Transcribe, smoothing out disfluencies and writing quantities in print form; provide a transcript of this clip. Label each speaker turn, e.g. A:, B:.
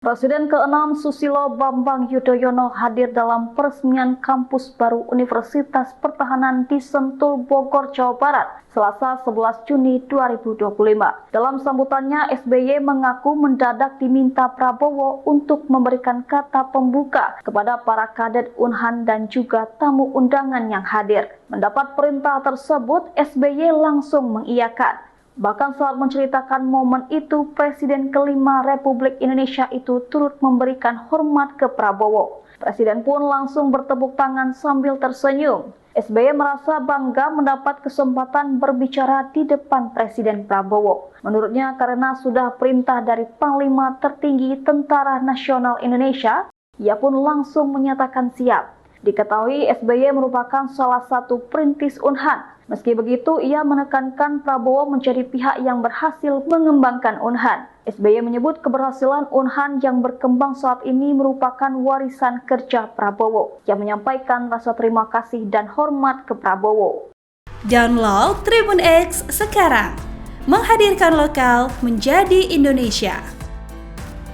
A: Presiden ke-6 Susilo Bambang Yudhoyono hadir dalam peresmian kampus baru Universitas Pertahanan di Sentul, Bogor, Jawa Barat, Selasa 11 Juni 2025. Dalam sambutannya, SBY mengaku mendadak diminta Prabowo untuk memberikan kata pembuka kepada para kadet Unhan dan juga tamu undangan yang hadir. Mendapat perintah tersebut, SBY langsung mengiyakan. Bahkan saat menceritakan momen itu, Presiden kelima Republik Indonesia itu turut memberikan hormat ke Prabowo. Presiden pun langsung bertepuk tangan sambil tersenyum. SBY merasa bangga mendapat kesempatan berbicara di depan Presiden Prabowo. Menurutnya karena sudah perintah dari Panglima Tertinggi Tentara Nasional Indonesia, ia pun langsung menyatakan siap. Diketahui SBY merupakan salah satu perintis Unhan. Meski begitu, ia menekankan Prabowo menjadi pihak yang berhasil mengembangkan Unhan. SBY menyebut keberhasilan Unhan yang berkembang saat ini merupakan warisan kerja Prabowo, yang menyampaikan rasa terima kasih dan hormat ke Prabowo.
B: Download Tribun X sekarang, menghadirkan lokal menjadi Indonesia.